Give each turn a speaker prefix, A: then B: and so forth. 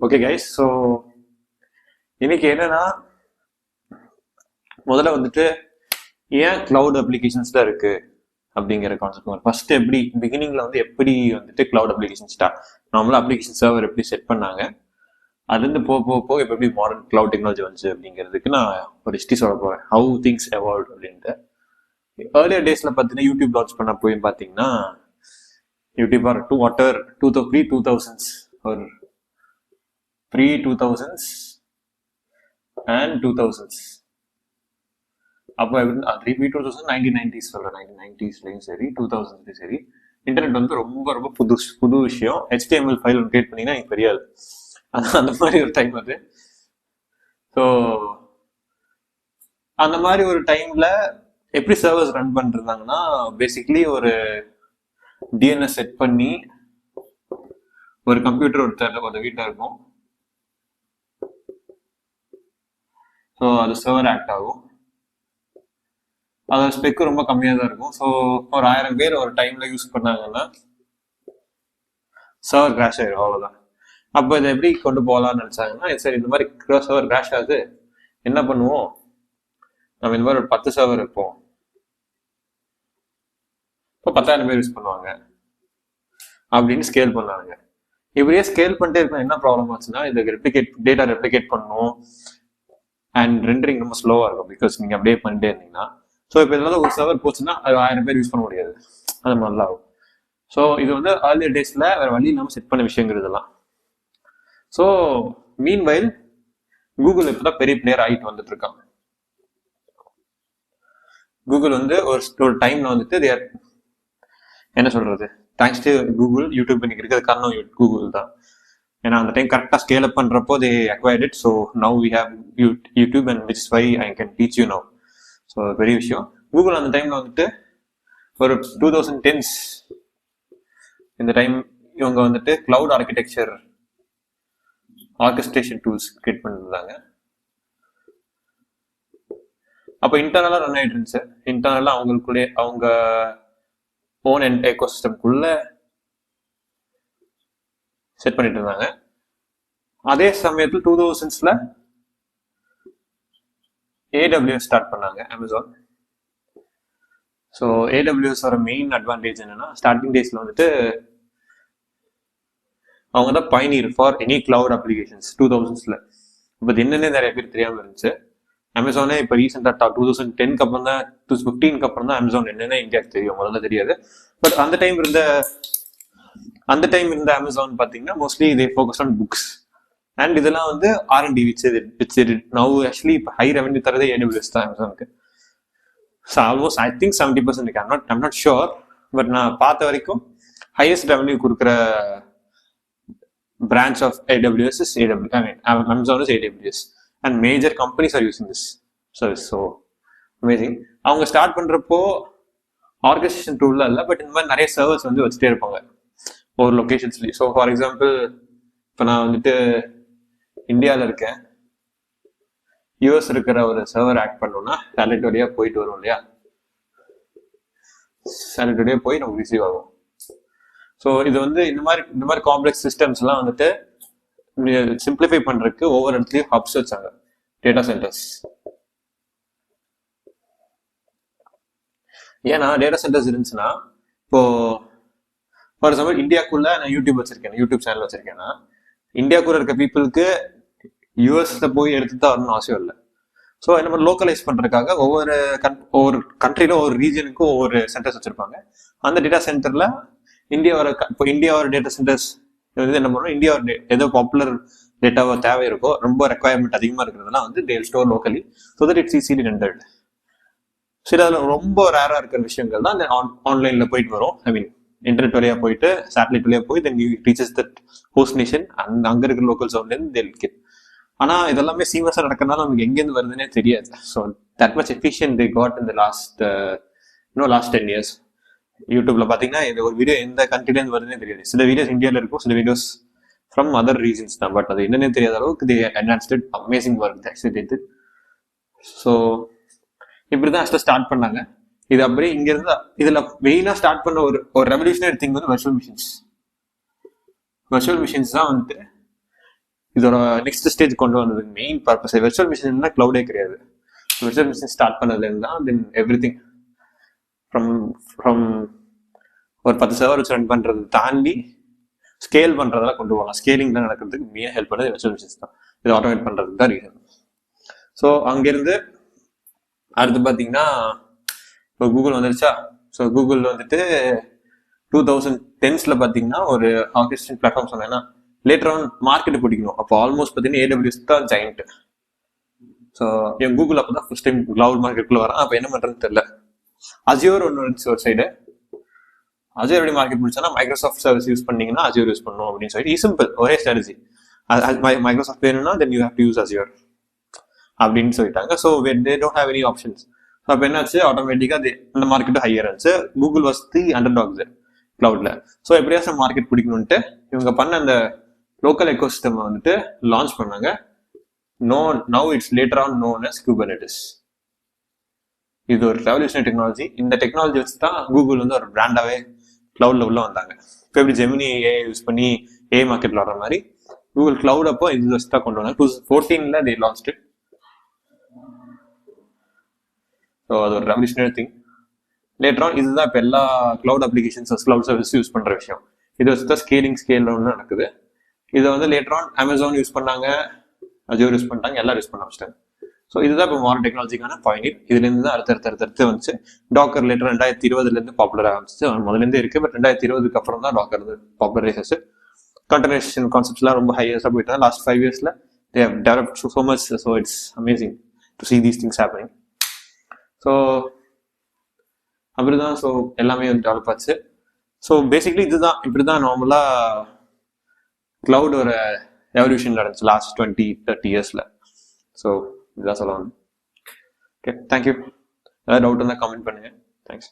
A: Okay guys, so இன்னைக்கு என்னன்னா, முதல்ல வந்துட்டு ஏன் கிளவுட் அப்ளிகேஷன்ஸ் தான் இருக்கு அப்படிங்கிற கான்செப்ட். ஃபர்ஸ்ட் எப்படி பிகினிங்ல வந்து எப்படி வந்துட்டு கிளவுட் அப்ளிகேஷன் நார்மலாக அப்ளிகேஷன் சர்வர் எப்படி செட் பண்ணாங்க, அது வந்து போக இப்போ எப்படி மாடர்ன் கிளவுட் டெக்னாலஜி வந்துச்சு அப்படிங்கிறதுக்கு நான் ஒரு ஹிஸ்ட்ரி சொல்ல போறேன். ஹவு திங்ஸ் எவால்வ் அப்படின்ட்டு. ஏர்லியர் டேஸ்ல பார்த்தீங்கன்னா யூடியூப் லான்ச் பண்ண போய் பார்த்தீங்கன்னா யூடியூப் ஆர் ப்ரீ 2000s ஒரு pre-2000s and 2000s. அப்போ pre-2000 1990s சொல்றேன், 1990ஸ்லையும் சரி 2000ஸ்லையும் சரி இன்டர்நெட் வந்து ரொம்ப ரொம்ப புது விஷயம். HTML ஃபைல் கிரியேட் பண்ணிங்கன்னா எனக்கு தெரியாது, அந்த மாதிரி ஒரு டைம் அது. ஸோ அந்த மாதிரி ஒரு டைம்ல எப்படி சர்வர்ஸ் ரன் பண்ணிருந்தாங்கன்னா, பேசிக்லி ஒரு டிஎன்எஸ் செட் பண்ணி ஒரு கம்ப்யூட்டர் ஒரு வீட்டில் இருக்கும். ஸோ அது சர்வர் ஆக்ட் ஆகும். அதோட ஸ்பெக்கு ரொம்ப கம்மியாக தான் இருக்கும். ஸோ ஒரு 1000 பேர் ஒரு டைம்ல யூஸ் பண்ணாங்கன்னா சர்வர் கிராஷ் ஆயிடும், அவ்வளோதான். அப்போ இதை எப்படி கொண்டு போகலான்னு நினச்சாங்கன்னா, சரி இந்த மாதிரி சர்வர் கிராஷ் ஆகுது, என்ன பண்ணுவோம், நம்ம இந்த மாதிரி ஒரு 10 சர்வர் இருப்போம், இப்போ 10,000 பேர் யூஸ் பண்ணுவாங்க அப்படின்னு ஸ்கேல் பண்ணாங்க. இப்படியே ஸ்கேல் பண்ணிட்டே இருக்கணும். என்ன ப்ராப்ளம் ஆச்சுன்னா, இதுக்கு டேட்டா ரெப்ளிகேட் பண்ணணும் அண்ட் ரெண்டரிங் ரொம்ப ஸ்லோவாக இருக்கும், பிகாஸ் நீங்கள் அப்படியே பண்ணிட்டே இருந்தீங்கன்னா. ஸோ இப்போ இதெல்லாம் ஒரு சர்வர் போச்சுன்னா அது 1000 பேர் யூஸ் பண்ண முடியாது, அது நல்லா ஆகும். ஸோ இது வந்து ஏர்லியர் டேஸில் வேறு வழி இல்லாமல் செட் பண்ண விஷயங்கள் இதெல்லாம். ஸோ மீன் வைல் கூகுள் இப்போ தான் பெரிய பிளேயர் ஆகிட்டு வந்துட்டு இருக்காங்க. கூகுள் வந்து ஒரு டைம்ல வந்துட்டு என்ன சொல்றது, தேங்க்ஸ் டு கூகுள் யூடியூப் இன்னைக்கு இருக்கிறது காரணம் கூகுள் தான். ஏன்னா அந்த டைம் கரெக்டாக ஸ்கேல் அப் பண்ணுறப்போ they acquired it. So now we have YouTube and which is why I can teach you now. So பெரிய விஷயம். கூகுள் அந்த டைம்ல வந்துட்டு ஒரு 2010s இந்த டைம் இவங்க வந்துட்டு cloud architecture orchestration tools create பண்ணிருந்தாங்க. அப்போ இன்டர்னலாக ரன் ஆகிட்டு இருந்துச்சு. இன்டர்னலாக அவங்களுக்குள்ளே அவங்க ஓன் அண்ட் எக்கோசிஸ்டம்குள்ள செட் பண்ணிட்டு இருந்தாங்க. அதே சமயத்தில் 2000ஸ்ல AWS ஸ்டார்ட் பண்ணாங்க, அமேசான். ஸோ AWS ஓட மெயின் அட்வான்டேஜ் என்னன்னா, ஸ்டார்டிங் டேஸ்ல வந்துட்டு அவங்க தான் pioneer for any cloud applications 2000ஸ்ல. இப்போ என்னன்னே நிறைய பேர் தெரியாமல் இருந்துச்சு. அமேசானே இப்போ ரீசெண்டாக 2010க்கு அப்புறம் தான் 2015க்கு அப்புறம் தான் அமேசான் என்னென்ன இந்தியாவுக்கு தெரியும், முதல்ல தெரியாது. பட் அந்த டைம் இருந்த அமேசான் பார்த்தீங்கன்னா மோஸ்ட்லி இதே ஃபோக்கஸ் ஆன் புக்ஸ் அண்ட் இதெல்லாம் வந்து R&D விச் நவ் ஆக்சுவலி இப்போ ஹை ரெவன்யூ தரதே AWS தான் அமேசானுக்கு. ஸோ ஆல்மோஸ்ட் ஐ திங்க் 70% இருக்கு. ஐம் நாட் ஷுர், பட் நான் பார்த்த வரைக்கும் ஹையஸ்ட் ரெவன்யூ கொடுக்குற branch of AWS is AWS. I mean, Amazon is AWS, and major companies are using this service. So amazing. அவங்க start பண்றப்போ organisation டூல்ல இல்லை, but இந்த மாதிரி நிறைய சர்வர்ஸ் வந்து வச்சுட்டே இருப்பாங்க ஒரு லொக்கேஷன்ஸ்லேயும். ஸோ ஃபார் எக்ஸாம்பிள், இப்போ நான் வந்துட்டு இந்தியாவில் இருக்கேன், யூஎஸ் இருக்கிற ஒரு சர்வர் ஆக்ட் பண்ணோம்னா சேட்டலைட் வழியாக போயிட்டு வரும் இல்லையா, சேட்டலைட் வழியாக போய் நமக்கு ரிசீவ் ஆகும். ஸோ இது வந்து இந்த மாதிரி காம்ப்ளெக்ஸ் சிஸ்டம்ஸ்லாம் வந்துட்டு சிம்பிளிஃபை பண்றதுக்கு ஒவ்வொரு இடத்துலையும் ஹப்ஸ் வச்சாங்க, டேட்டா சென்டர்ஸ். ஏன்னா டேட்டா சென்டர்ஸ் இருந்துச்சுன்னா, இப்போ ஃபார் எக்ஸாம்பிள் இந்தியாக்குள்ள நான் யூடியூப் சேனல் வச்சிருக்கேன்னா, இந்தியாக்குள்ள இருக்க பீப்புளுக்கு யூஎஸ்ல போய் எடுத்து தான் வரணும்னு அவசியம் இல்லை. ஸோ என்ன மாதிரி லோக்கலைஸ் பண்றதுக்காக ஒவ்வொரு கண்ட்ரியில ஒவ்வொரு ரீஜனுக்கும் ஒவ்வொரு சென்டர்ஸ் வச்சிருப்பாங்க. அந்த டேட்டா சென்டர்ல இந்தியாவோட டேட்டா சென்டர்ஸ் வந்து என்ன பண்ணுவோம், இந்தியாவோட ஏதோ பாப்புலர் டேட்டாவோ தேவை இருக்கோ, ரொம்ப ரெக்குவயர்மெண்ட் அதிகமாக இருக்கிறதுலாம் வந்து தேல் store locally so that it's easily rendered. சரி, அதில் ரொம்ப ரேராக இருக்கிற விஷயங்கள் தான் ஆன்லைன்ல போயிட்டு வரும். ஐ மீன் இன்டர்நெட் வழியா போயிட்டு சேட்டலைட் வழியா போய் then reaches that host nation and அங்கே இருக்கிற லோக்கல் சவுண்ட்லேருந்து தேல் கெட். ஆனால் இதெல்லாமே சீமஸாக நடக்கிறதுனால நமக்கு எங்கேருந்து வருதுன்னே தெரியாது. So that much efficient they got in the last 10 years. யூடியூப்ல பாத்தீங்கன்னா இந்த ஒரு வீடியோ எந்த கண்ட்ரிலேருந்து வருதுன்னே தெரியாது. சில வீடியோஸ் இந்தியாவில் இருக்கும், சில வீடியோஸ் ஃப்ரம் அதர் ரீஜன்ஸ் தான். பட் அது என்னன்னே தெரியாத அளவுக்கு they advanced amazing work actually. So இப்படிதான் ஆக்சுவலாக ஸ்டார்ட் பண்ணாங்க. இது அப்படியே இங்க இருந்து இதுல மெயினா ஸ்டார்ட் பண்ண ஒரு ரெவல்யூஷனரி திங் வந்து வர்ச்சுவல் மிஷின்ஸ் தான் வந்துட்டு இதோட நெக்ஸ்ட் ஸ்டேஜ் கொண்டு வந்ததுக்கு மெயின் பர்பஸ் விர்ச்சுவல் மிஷின் க்ளவுடே கிடையாது. விர்ச்சுவல் மிஷின் ஸ்டார்ட் பண்ணதுலேருந்து தான் தென் எவ்ரி திங் ஃப்ரம் ஒரு 10 சர்வர் வச்சு ரன் பண்ணுறது தாண்டி ஸ்கேல் பண்ணுறதெல்லாம் கொண்டு போகலாம். ஸ்கேலிங் தான் நடக்கிறதுக்கு மெயின் ஹெல்ப் பண்ணது விர்ச்சுவல் மிஷின்ஸ் தான். இதை ஆட்டோமேட் பண்ணுறதுக்கு தான் ரீசன். ஸோ அங்கேருந்து அடுத்து பார்த்தீங்கன்னா இப்போ கூகுள் வந்துருச்சா. ஸோ கூகுள் வந்துட்டு 2010s பார்த்தீங்கன்னா ஒரு ஆர்கெஸ்ட்ரேஷன் பிளாட்ஃபார்ம் சொன்னேன்னா லேட்டர் ஆன் மார்க்கெட்டை பிடிக்கணும். அப்போ ஆல்மோஸ்ட் பார்த்தீங்கன்னா AWS தான் ஜெயண்ட். ஸோ என் கூகுள் அப்போ தான் ஃபர்ஸ்ட் டைம் கிளவுட் மார்க்கெட்டுக்குள்ள வரேன். அப்போ என்ன பண்ணுறதுன்னு தெரியல. அஜியோர் ஒன்று இருந்துச்சு ஒரு சைடு. அஜியோர் எப்படி மார்க்கெட் பிடிச்சா மைக்ரோசாஃப்ட் சர்வீஸ் யூஸ் பண்ணீங்கன்னா அஜியோர் யூஸ் பண்ணணும் அப்படின்னு சொல்லிட்டு சிம்பிள் ஒரே ஸ்ட்ராட்டஜி. மைக்ரோசாஃப்ட் வேணும்னா then you have to use Azure அப்படின்னு சொல்லிட்டாங்க. So they don't have any options. So அப்போ என்னாச்சு, ஆட்டோமேட்டிக்காக அந்த மார்க்கெட்டு ஹையர் இருந்துச்சு. கூகுள் வாஸ் தி அண்டர்டாக்ஸ் கிளவுட்ல. ஸோ எப்படியாச்சும் மார்க்கெட் பிடிக்கணும்ட்டு இவங்க பண்ண அந்த லோக்கல் எக்கோசிஸ்டம் வந்துட்டு லான்ச் பண்ணாங்க. Now it's later on known as Kubernetes. இது ஒரு ரெவல்யூஷனரி டெக்னாலஜி. இந்த டெக்னாலஜி வச்சு தான் கூகுள் வந்து ஒரு பிராண்டாவே கிளவுட்ல உள்ள வந்தாங்க. இப்போ எப்படி ஜெமினி ஏ யூஸ் பண்ணி மார்க்கெட்ல வர மாதிரி கூகுள் கிளவுட் அப்போ இது வச்சு தான் கொண்டு வந்தாங்க. 2014 they launched it. ஸோ அது ஒரு ரெவல்யூஷனரி திங். லேட்டர் ஆன் இதுதான் இப்போ எல்லா cloud applications cloud service use பண்ற விஷயம். இது வச்சு தான் ஸ்கேல் ஒன்று நடக்குது. இதை வந்து லேட்டர் ஆன் அமேசான் யூஸ் பண்ணாங்க, அஜியோர் யூஸ் பண்ணிட்டாங்க, எல்லாரும் யூஸ் பண்ண ஆரம்பிச்சிட்டாங்க. ஸோ இதுதான் இப்போ மாடர்ன் டெக்னாலஜிக்கான பாயிண்ட். இதுலேருந்து தான் அடுத்தடுத்து வந்துச்சு. டாக்கர் லேட்டர் 2020 பாப்புலர் ஆரம்பிச்சு. முதலேருந்தே இருக்கு. பட் 2020 அப்புறம் தான் டாக்கர் பாப்புலரைசேஷன். கண்டெய்னரைசேஷன் கான்செப்ட்ஸ்லாம் ரொம்ப ஹையஸ்டாக போயிட்டாங்க. Last 5 years they have developed so much. So it's amazing to see these things happening. So அப்படிதான். ஸோ எல்லாமே வந்து டெவலப் ஆச்சு. ஸோ பேசிக்லி இப்படிதான் நார்மலா கிளவுட் ஒரு எவல்யூஷன் நடந்துச்சு லாஸ்ட் 20-30 years. ஸோ இதுதான் சொல்ல வந்து. Okay, thank you. ஏதாவது டவுட் இருந்தால் கமெண்ட் பண்ணுங்க. தேங்க்ஸ்.